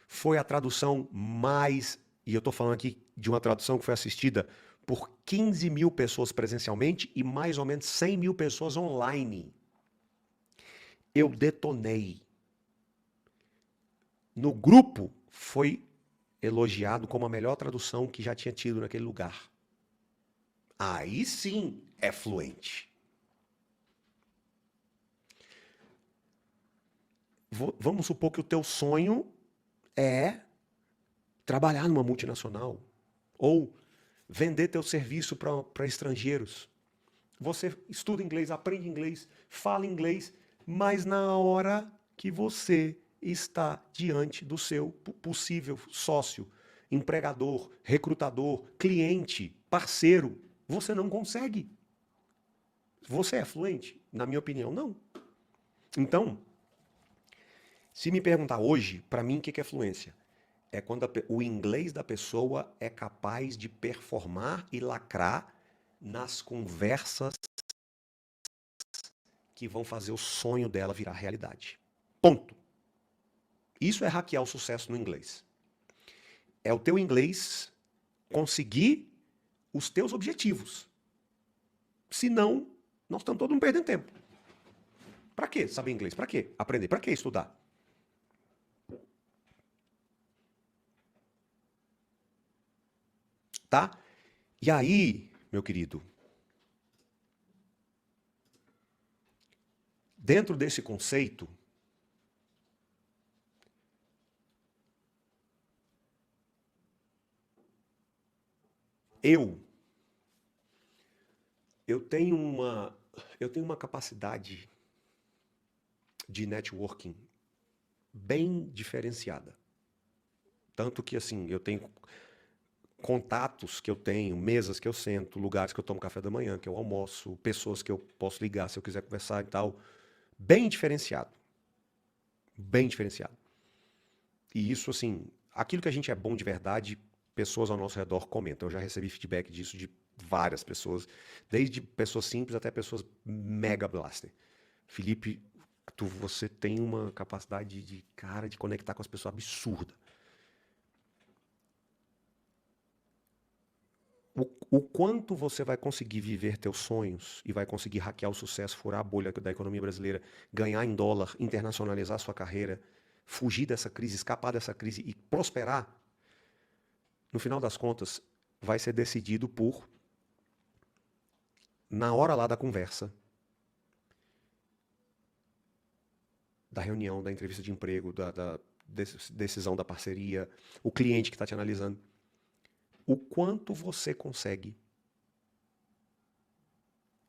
Foi a tradução mais, e eu estou falando aqui de uma tradução que foi assistida por 15 mil pessoas presencialmente e mais ou menos 100 mil pessoas online. Eu detonei. No grupo foi elogiado como a melhor tradução que já tinha tido naquele lugar. Aí sim é fluente. Vamos supor que o teu sonho é trabalhar numa multinacional ou vender teu serviço para estrangeiros. Você estuda inglês, aprende inglês, fala inglês, mas na hora que você está diante do seu possível sócio, empregador, recrutador, cliente, parceiro, você não consegue. Você é fluente? Na minha opinião, não. Então, se me perguntar hoje, para mim, o que é fluência? É quando o inglês da pessoa é capaz de performar e lacrar nas conversas que vão fazer o sonho dela virar realidade. Ponto. Isso é hackear o sucesso no inglês. É o teu inglês conseguir os teus objetivos. Senão, nós estamos todo mundo perdendo tempo. Para quê saber inglês? Para quê aprender? Para quê estudar? Tá? E aí, meu querido, dentro desse conceito, eu tenho uma capacidade de networking bem diferenciada. Tanto que, assim, eu tenho contatos que eu tenho, mesas que eu sento, lugares que eu tomo café da manhã, que eu almoço, pessoas que eu posso ligar se eu quiser conversar e tal. Bem diferenciado. Bem diferenciado. E isso, assim, aquilo que a gente é bom de verdade, pessoas ao nosso redor comentam. Eu já recebi feedback disso de várias pessoas, desde pessoas simples até pessoas mega blaster. Felipe, você tem uma capacidade de conectar com as pessoas absurda. O quanto você vai conseguir viver teus sonhos e vai conseguir hackear o sucesso, furar a bolha da economia brasileira, ganhar em dólar, internacionalizar sua carreira, fugir dessa crise, escapar dessa crise e prosperar, no final das contas, vai ser decidido na hora lá da conversa, da reunião, da entrevista de emprego, da decisão da parceria, o cliente que está te analisando. O quanto você consegue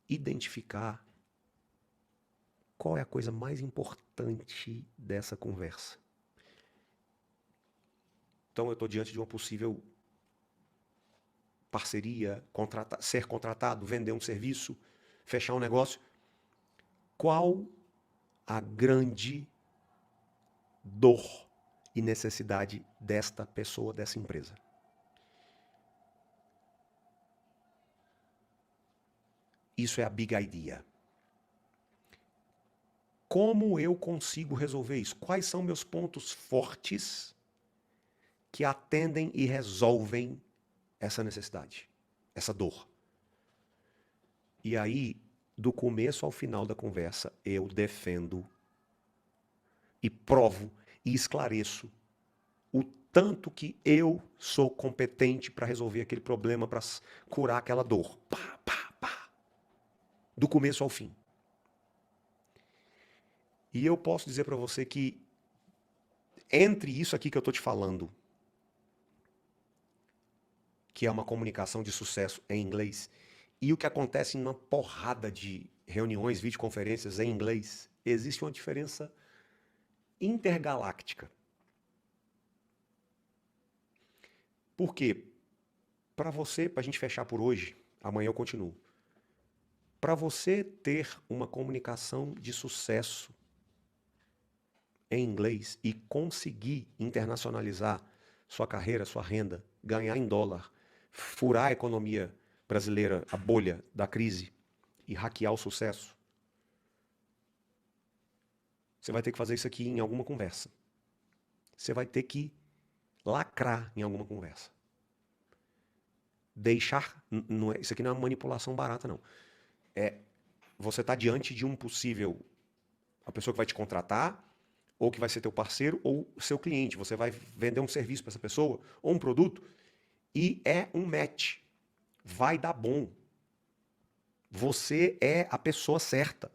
identificar qual é a coisa mais importante dessa conversa. Então eu estou diante de uma possível parceria, ser contratado, vender um serviço, fechar um negócio. Qual a grande dor e necessidade desta pessoa, dessa empresa? Isso é a big idea. Como eu consigo resolver isso? Quais são meus pontos fortes que atendem e resolvem essa necessidade, essa dor? E aí, do começo ao final da conversa, eu defendo e provo e esclareço o tanto que eu sou competente para resolver aquele problema, para curar aquela dor. Pá, pá, pá. Do começo ao fim. E eu posso dizer para você que entre isso aqui que eu estou te falando, que é uma comunicação de sucesso em inglês, e o que acontece em uma porrada de reuniões, videoconferências em inglês, existe uma diferença intergaláctica. Por quê? Para você, para a gente fechar por hoje, amanhã eu continuo. Para você ter uma comunicação de sucesso em inglês e conseguir internacionalizar sua carreira, sua renda, ganhar em dólar, furar a economia brasileira, a bolha da crise e hackear o sucesso, você vai ter que fazer isso aqui em alguma conversa. Você vai ter que lacrar em alguma conversa. Deixar, isso aqui não é uma manipulação barata, não. Você está diante de um possível, a pessoa que vai te contratar, ou que vai ser teu parceiro, ou seu cliente. Você vai vender um serviço para essa pessoa, ou um produto, e é um match. Vai dar bom. Você é a pessoa certa.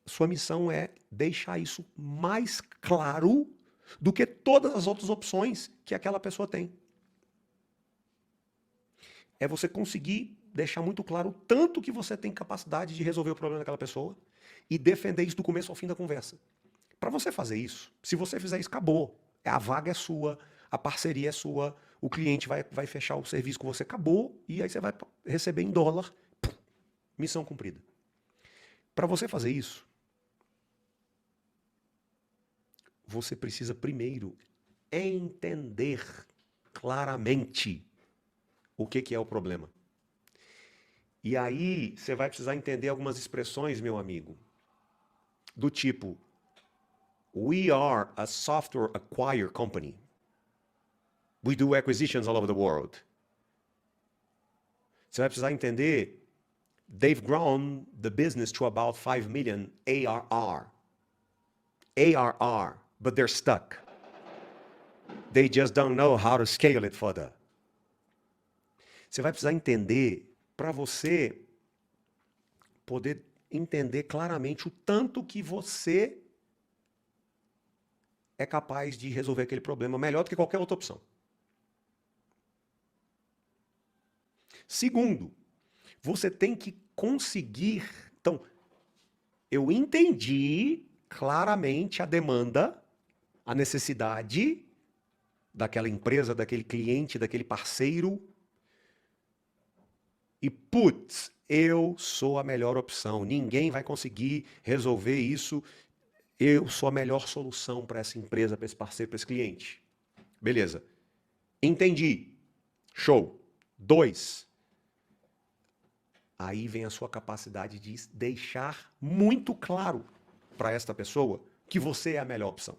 Sua missão é deixar isso mais claro do que todas as outras opções que aquela pessoa tem. É você conseguir deixar muito claro o tanto que você tem capacidade de resolver o problema daquela pessoa e defender isso do começo ao fim da conversa. Para você fazer isso, se você fizer isso, acabou. A vaga é sua, a parceria é sua, o cliente vai fechar o serviço com você, acabou, e aí você vai receber em dólar. Missão cumprida. Para você fazer isso, você precisa primeiro entender claramente o que é o problema. E aí você vai precisar entender algumas expressões, meu amigo, do tipo: we are a software acquire company. We do acquisitions all over the world. Você vai precisar entender: they've grown the business to about 5 million ARR. ARR, but they're stuck. They just don't know how to scale it further. Você vai precisar entender, para você poder entender claramente o tanto que você é capaz de resolver aquele problema melhor do que qualquer outra opção. Segundo, você tem que conseguir... Então, eu entendi claramente a demanda, a necessidade daquela empresa, daquele cliente, daquele parceiro. E, putz, eu sou a melhor opção. Ninguém vai conseguir resolver isso. Eu sou a melhor solução para essa empresa, para esse parceiro, para esse cliente. Beleza. Entendi. Show. 2. Aí vem a sua capacidade de deixar muito claro para esta pessoa que você é a melhor opção.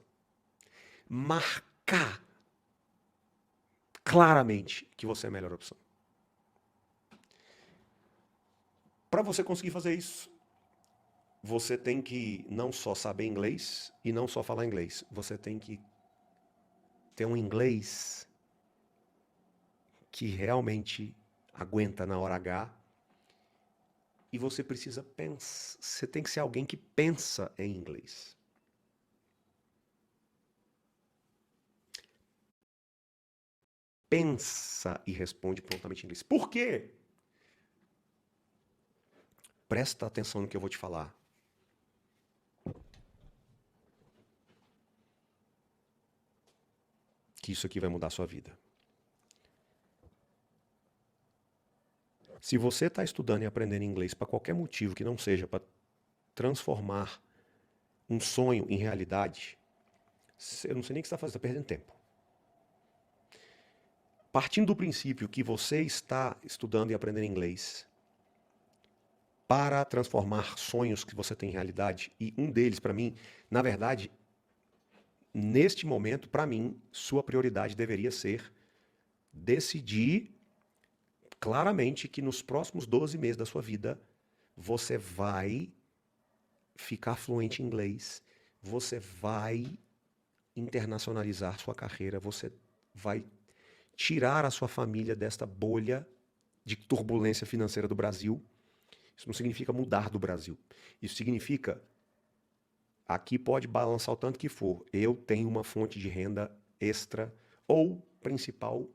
Marcar claramente que você é a melhor opção. Para você conseguir fazer isso, você tem que não só saber inglês e não só falar inglês. Você tem que ter um inglês que realmente aguenta na hora H E você precisa pensar, você tem que ser alguém que pensa em inglês. Pensa e responde prontamente em inglês. Por quê? Presta atenção no que eu vou te falar. Que isso aqui vai mudar a sua vida. Se você está estudando e aprendendo inglês para qualquer motivo que não seja para transformar um sonho em realidade, eu não sei nem o que você está fazendo, está perdendo tempo. Partindo do princípio que você está estudando e aprendendo inglês para transformar sonhos que você tem em realidade, e um deles, para mim, na verdade, neste momento, para mim, sua prioridade deveria ser decidir claramente que nos próximos 12 meses da sua vida, você vai ficar fluente em inglês, você vai internacionalizar sua carreira, você vai tirar a sua família desta bolha de turbulência financeira do Brasil. Isso não significa mudar do Brasil. Isso significa, aqui pode balançar o tanto que for, eu tenho uma fonte de renda extra ou principal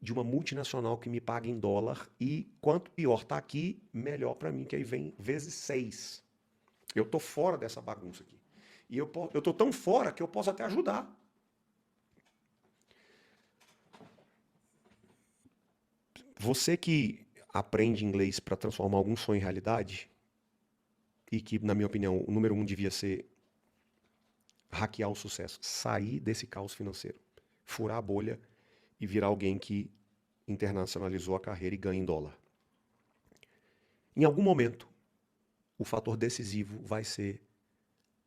de uma multinacional que me paga em dólar e quanto pior está aqui, melhor para mim, que aí vem vezes 6. Eu tô fora dessa bagunça aqui. E eu tô tão fora que eu posso até ajudar. Você que aprende inglês para transformar algum sonho em realidade, e que, na minha opinião, o número 1 devia ser hackear o sucesso, sair desse caos financeiro, furar a bolha e virar alguém que internacionalizou a carreira e ganha em dólar. Em algum momento, o fator decisivo vai ser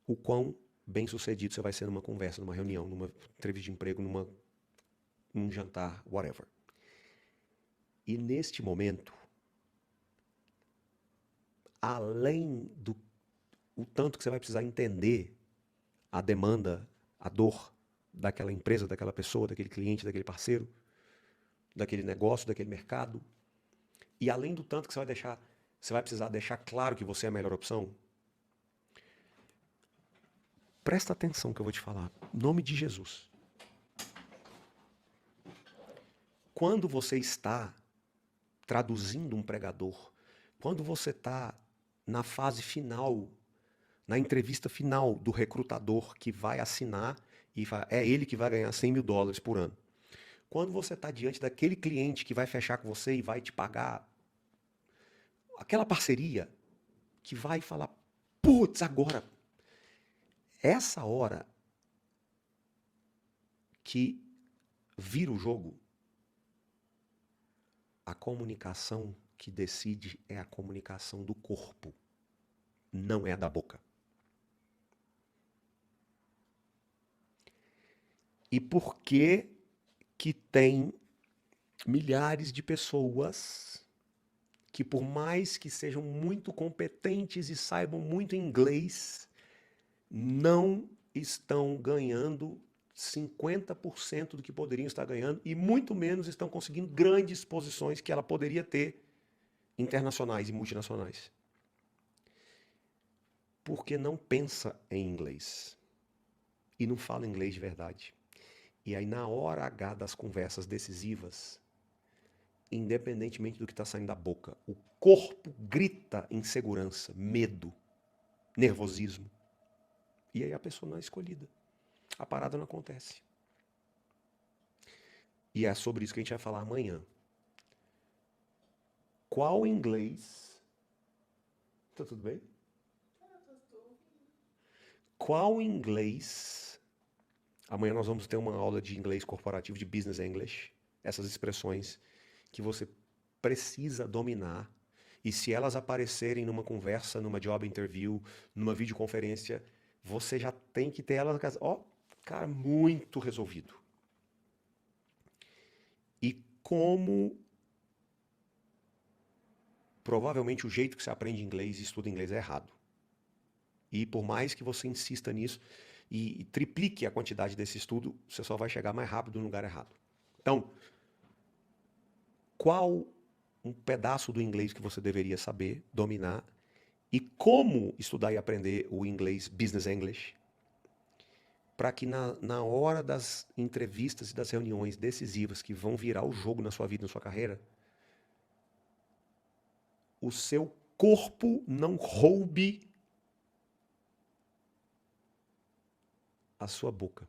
o quão bem sucedido você vai ser numa conversa, numa reunião, numa entrevista de emprego, num jantar, whatever. E neste momento, além do o tanto que você vai precisar entender a demanda, a dor daquela empresa, daquela pessoa, daquele cliente, daquele parceiro, daquele negócio, daquele mercado, e além do tanto que você vai precisar deixar claro que você é a melhor opção, presta atenção que eu vou te falar. Em nome de Jesus. Quando você está traduzindo um pregador, quando você está na fase final, na entrevista final do recrutador que vai assinar e é ele que vai ganhar $100.000 por ano. Quando você está diante daquele cliente que vai fechar com você e vai te pagar, aquela parceria que vai falar, putz, agora, essa hora que vira o jogo, a comunicação que decide é a comunicação do corpo, não é a da boca. E por que que tem milhares de pessoas que, por mais que sejam muito competentes e saibam muito inglês, não estão ganhando 50% do que poderiam estar ganhando e muito menos estão conseguindo grandes posições que ela poderia ter internacionais e multinacionais? Porque não pensa em inglês e não fala inglês de verdade. E aí, na hora H das conversas decisivas, independentemente do que está saindo da boca, o corpo grita insegurança, medo, nervosismo. E aí a pessoa não é escolhida. A parada não acontece. E é sobre isso que a gente vai falar amanhã. Qual inglês... Tá tudo bem? Qual inglês... Amanhã nós vamos ter uma aula de inglês corporativo, de business English. Essas expressões que você precisa dominar. E se elas aparecerem numa conversa, numa job interview, numa videoconferência, você já tem que ter elas, ó, cara, muito resolvido. E como provavelmente o jeito que você aprende inglês e estuda inglês é errado. E por mais que você insista nisso e triplique a quantidade desse estudo, você só vai chegar mais rápido no lugar errado. Então, qual um pedaço do inglês que você deveria saber, dominar, e como estudar e aprender o inglês, business English, para que na hora das entrevistas e das reuniões decisivas que vão virar o jogo na sua vida, na sua carreira, o seu corpo não roube a sua boca.